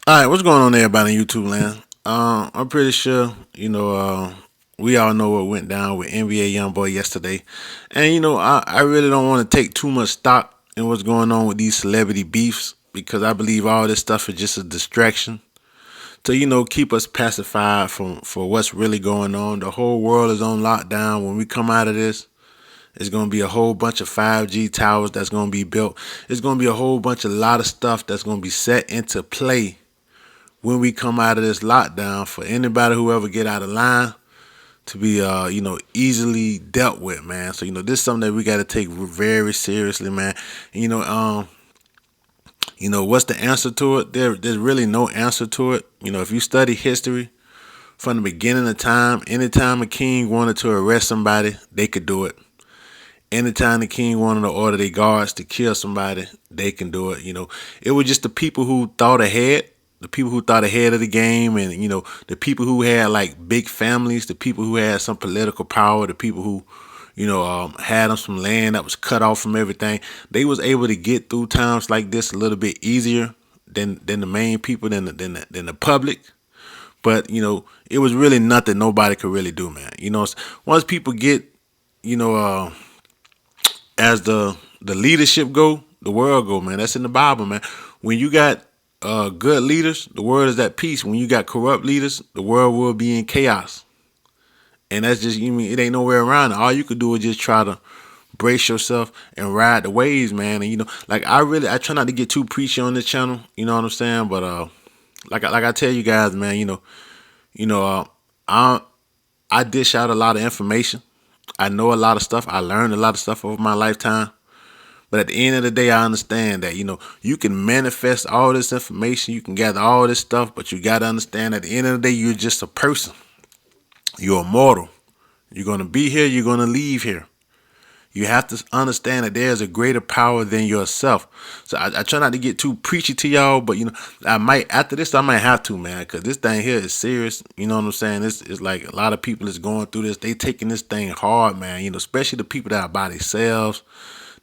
All right, what's going on there, everybody in YouTube land? I'm pretty sure we all know what went down with NBA Youngboy yesterday, and I really don't want to take too much stock in what's going on with these celebrity beefs because I believe all this stuff is just a distraction to keep us pacified from for what's really going on. The whole world is on lockdown. When we come out of this, it's going to be a whole bunch of 5G towers that's going to be built. It's going to be a whole bunch of lot of stuff that's going to be set into play when we come out of this lockdown for anybody who ever get out of line to be easily dealt with, man. So this is something that we got to take very seriously, man. And, what's the answer to it? There's really no answer to it. If you study history from the beginning of time, anytime a king wanted to arrest somebody, they could do it. Anytime the king wanted to order their guards to kill somebody, they can do it. It was just the people who thought ahead, the people who thought ahead of the game, and the people who had like big families, the people who had some political power, the people who had them some land that was cut off from everything. They was able to get through times like this a little bit easier than the main people, than the public. But it was really nothing nobody could really do, man. Once people get you know. As the leadership go, the world go, man. That's in the Bible, man. When you got good leaders, the world is at peace. When you got corrupt leaders, the world will be in chaos. And that's just, you mean, it ain't nowhere around it. All you could do is just try to brace yourself and ride the waves, man. And like I try not to get too preachy on this channel. You know what I'm saying? But like I tell you guys, man. You know, I I dish out a lot of information. I know a lot of stuff. I learned a lot of stuff over my lifetime. But at the end of the day, I understand that, you can manifest all this information, you can gather all this stuff, but you got to understand at the end of the day, you're just a person. You're immortal. You're going to be here, you're going to leave here. You have to understand that there's a greater power than yourself. So I try not to get too preachy to y'all, but I might after this I might have to, man, because this thing here is serious. You know what I'm saying? It's like a lot of people is going through this. They taking this thing hard, man. Especially the people that are by themselves,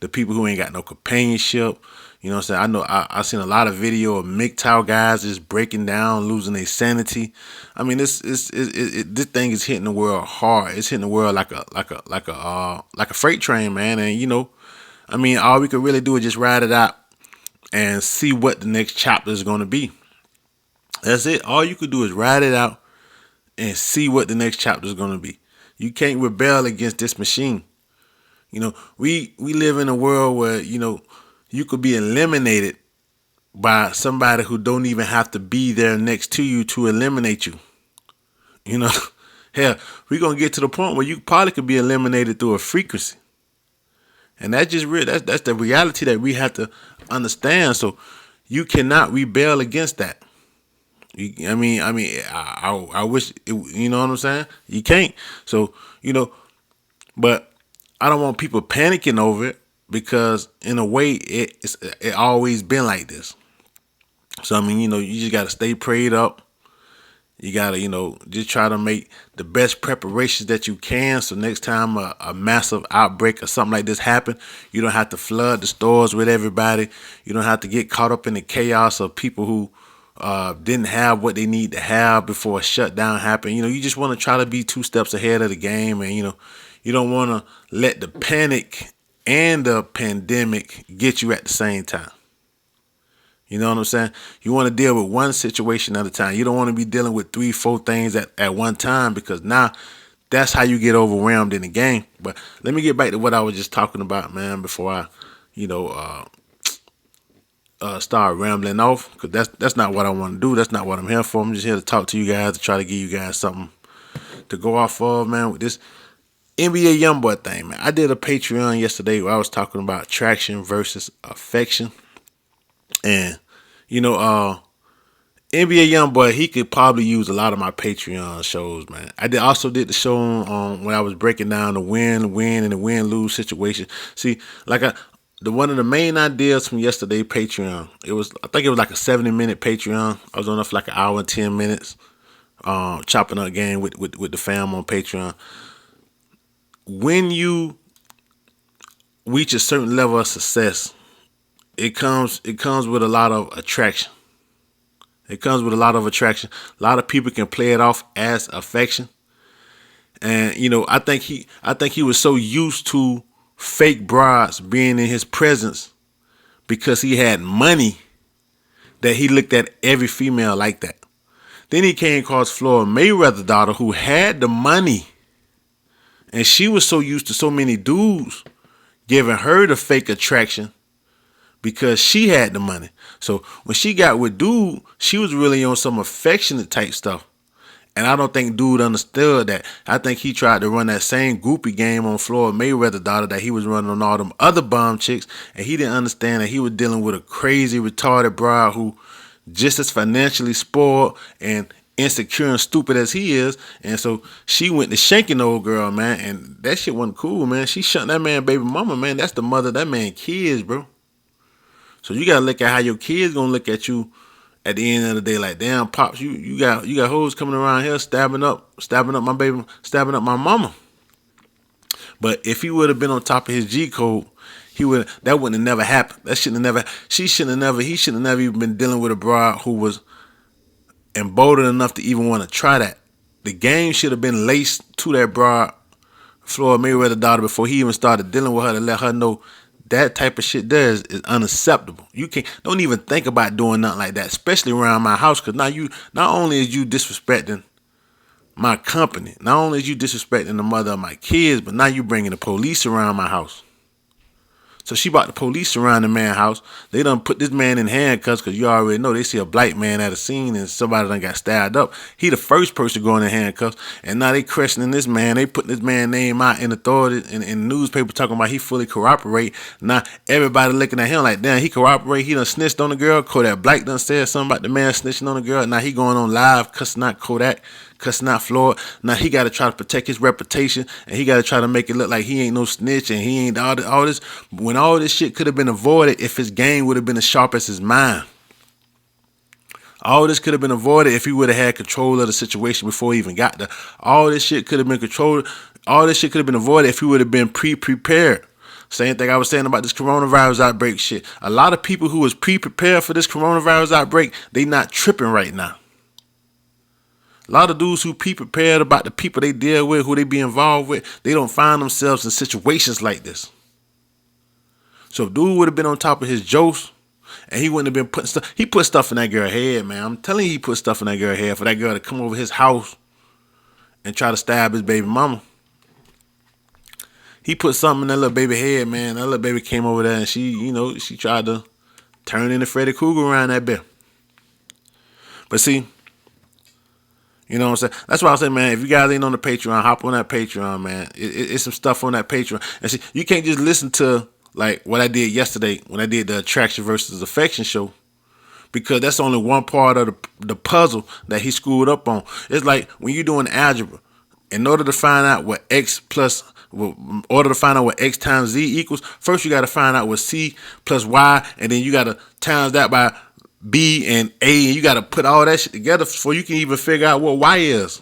the people who ain't got no companionship. You know what I'm saying? I know I seen a lot of video of MGTOW guys just breaking down, losing their sanity. I mean, this thing is hitting the world hard. It's hitting the world like a freight train, man. And I mean, all we could really do is just ride it out and see what the next chapter is going to be. That's it. All you could do is ride it out and see what the next chapter is going to be. You can't rebel against this machine. We live in a world where you could be eliminated by somebody who don't even have to be there next to you to eliminate you. You know, hell, we're gonna get to the point where you probably could be eliminated through a frequency, and that's just real. That's the reality that we have to understand. So you cannot rebel against that. I wish you know what I'm saying. You can't. So but I don't want people panicking over it because in a way it always been like this. So I mean, you just gotta stay prayed up. You gotta, just try to make the best preparations that you can. So next time a massive outbreak or something like this happen, you don't have to flood the stores with everybody. You don't have to get caught up in the chaos of people who didn't have what they need to have before a shutdown happened. You just want to try to be two steps ahead of the game, and you don't want to let the panic and the pandemic get you at the same time. You know what I'm saying? You want to deal with one situation at a time. You don't want to be dealing with three, four things at one time because now that's how you get overwhelmed in the game. But let me get back to what I was just talking about, man, before I, you know, uh, start rambling off because that's not what I want to do. That's not what I'm here for. I'm just here to talk to you guys to try to give you guys something to go off of, man, with this NBA Youngboy thing, man. I did a Patreon yesterday where I was talking about attraction versus affection. And you know, NBA Youngboy, he could probably use a lot of my Patreon shows, man. Also did the show on when I was breaking down the win and the win lose situation. See, like the one of the main ideas from yesterday Patreon, I think it was like a 70-minute Patreon. I was on there for like an hour and 10 minutes, chopping up game with the fam on Patreon. When you reach a certain level of success, it comes with a lot of attraction. It comes with a lot of attraction. A lot of people can play it off as affection. And I think he was so used to fake broads being in his presence because he had money that he looked at every female like that. Then he came across Floyd Mayweather's daughter who had the money, and she was so used to so many dudes giving her the fake attraction because she had the money. So when she got with dude, she was really on some affectionate type stuff. And I don't think dude understood that. I think he tried to run that same groupie game on Floyd Mayweather's daughter that he was running on all them other bum chicks, and he didn't understand that he was dealing with a crazy retarded broad who just as financially spoiled and insecure and stupid as he is. And so she went to shanking the old girl, man, and that shit wasn't cool, man. She shut that man baby mama, man. That's the mother of that man kids, bro. So you gotta look at how your kids gonna look at you at the end of the day. Like, damn, pops, you got hoes coming around here stabbing up my baby, stabbing up my mama. But if he would have been on top of his G code, that wouldn't have never happened. That shouldn't have never. He shouldn't have never even been dealing with a broad who was emboldened enough to even want to try that. The game should have been laced to that broad, Floyd Mayweather daughter, before he even started dealing with her, to let her know that type of shit there is unacceptable. You don't even think about doing nothing like that, especially around my house, because not only is you disrespecting my company, not only is you disrespecting the mother of my kids, but now you bringing the police around my house. So she brought the police around the man's house. They done put this man in handcuffs because you already know they see a black man at a scene and somebody done got stabbed up. He the first person going in handcuffs. And now they questioning this man. They putting this man's name out in authority in the newspaper talking about he fully cooperate. Now everybody looking at him like, damn, he cooperate. He done snitched on the girl. Kodak Black done said something about the man snitching on the girl. Now he going on live cussing out Kodak, cussing out Floyd. Now he got to try to protect his reputation, and he got to try to make it look like he ain't no snitch and he ain't all this. When all this shit could have been avoided if his game would have been as sharp as his mind. All this could have been avoided if he would have had control of the situation before he even got there. All this shit could have been controlled. All this shit could have been avoided if he would have been pre-prepared. Same thing I was saying about this coronavirus outbreak shit. A lot of people who was pre-prepared for this coronavirus outbreak, they not tripping right now. A lot of dudes who pre-prepared about the people they deal with, who they be involved with, they don't find themselves in situations like this. So if dude would have been on top of his jokes, and he wouldn't have been putting stuff, he put stuff in that girl's head, man. I'm telling you, he put stuff in that girl's head for that girl to come over his house and try to stab his baby mama. He put something in that little baby head, man. That little baby came over there and she tried to turn into Freddy Krueger around that bit. But see, you know what I'm saying? That's why I say, man, if you guys ain't on the Patreon, hop on that Patreon, man. It's some stuff on that Patreon. And see, you can't just listen to like what I did yesterday when I did the attraction versus affection show, because that's only one part of the puzzle that he screwed up on. It's like when you're doing algebra, in order to find out what x times z equals, first you got to find out what c plus y, and then you got to times that by b and a, and you got to put all that shit together before you can even figure out what y is.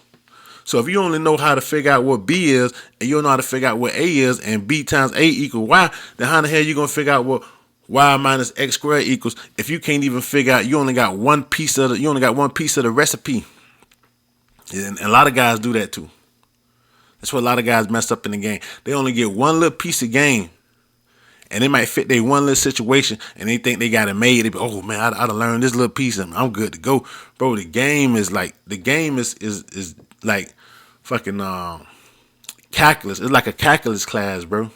So if you only know how to figure out what b is, and you don't know how to figure out what a is, and b times a equal y, then how the hell you gonna figure out what y minus x squared equals if you can't even figure out, you only got one piece of the recipe. And a lot of guys do that too. That's what a lot of guys mess up in the game. They only get one little piece of game, and they might fit their one little situation, and they think they got it made. They be, oh man, I done learned this little piece, and I'm good to go, bro. The game is like fucking calculus. It's like a calculus class, bro.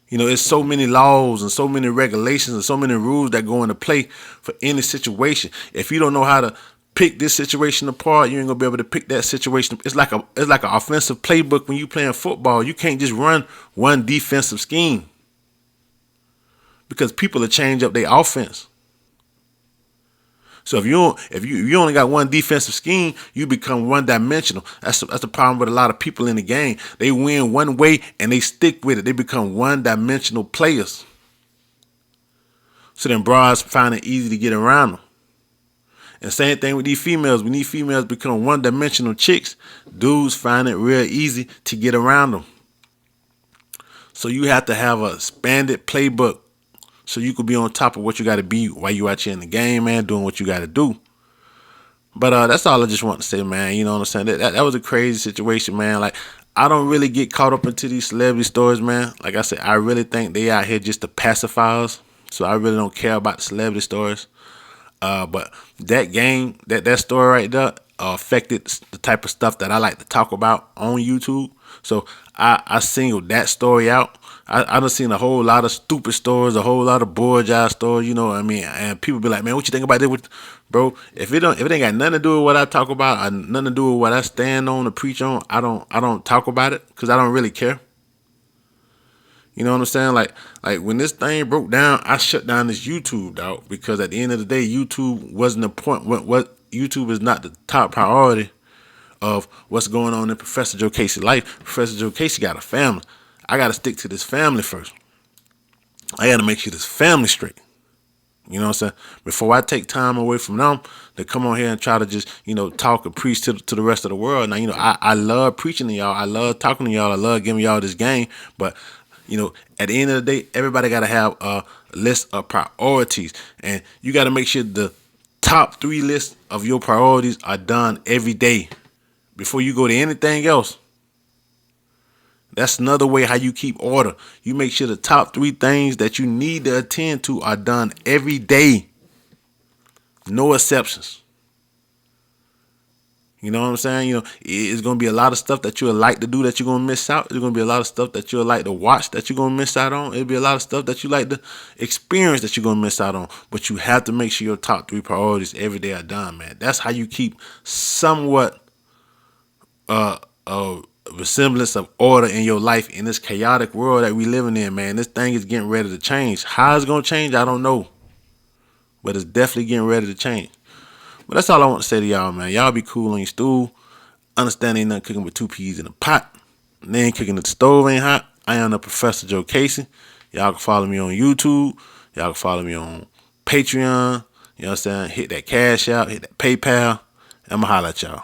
You know, it's so many laws and so many regulations and so many rules that go into play for any situation. If you don't know how to pick this situation apart, you ain't gonna be able to pick that situation. It's like an offensive playbook when you playing football. You can't just run one defensive scheme, because people will change up their offense. So if you only got one defensive scheme, you become one dimensional. That's the problem with a lot of people in the game. They win one way and they stick with it. They become one dimensional players. So then broads find it easy to get around them. And same thing with these females. When these females become one dimensional chicks, dudes find it real easy to get around them. So you have to have a expanded playbook so you could be on top of what you got to be while you out here in the game, man, doing what you got to do. But that's all I just want to say, man. You know what I'm saying? That was a crazy situation, man. Like, I don't really get caught up into these celebrity stories, man. Like I said, I really think they out here just to pacify us. So I really don't care about the celebrity stories. But that game, that story right there, affected the type of stuff that I like to talk about on YouTube. So I singled that story out. I done seen a whole lot of stupid stories, a whole lot of bored job stories. You know what I mean? And people be like, "Man, what you think about this?" Bro, if it ain't got nothing to do with what I talk about, or nothing to do with what I stand on or preach on, I don't talk about it because I don't really care. You know what I'm saying? Like when this thing broke down, I shut down this YouTube, dog, because at the end of the day, YouTube wasn't the point. What YouTube is not the top priority of what's going on in Professor Joe Casey's life. Professor Joe Casey got a family. I got to stick to this family first. I got to make sure this family straight. You know what I'm saying? Before I take time away from them to come on here and try to just, talk and preach to the rest of the world. Now, I love preaching to y'all. I love talking to y'all. I love giving y'all this game. But, at the end of the day, everybody got to have a list of priorities. And you got to make sure the top 3 lists of your priorities are done every day before you go to anything else. That's another way how you keep order. You make sure the top 3 things that you need to attend to are done every day. No exceptions. You know what I'm saying? It's going to be a lot of stuff that you'll like to do that you're going to miss out. There's going to be a lot of stuff that you'll like to watch that you're going to miss out on. It'll be a lot of stuff that you like to experience that you're going to miss out on. But you have to make sure your top 3 priorities every day are done, man. That's how you keep somewhat a resemblance of order in your life in this chaotic world that we living in, man. This thing is getting ready to change. How it's going to change, I don't know. But it's definitely getting ready to change. But that's all I want to say to y'all, man. Y'all be cool on your stool. Understand ain't nothing cooking with 2 peas in a pot. And they ain't cooking at the stove ain't hot. I am the Professor Joe Casey. Y'all can follow me on YouTube. Y'all can follow me on Patreon. You know what I'm saying? Hit that Cash App. Hit that PayPal. And I'm going to holler at y'all.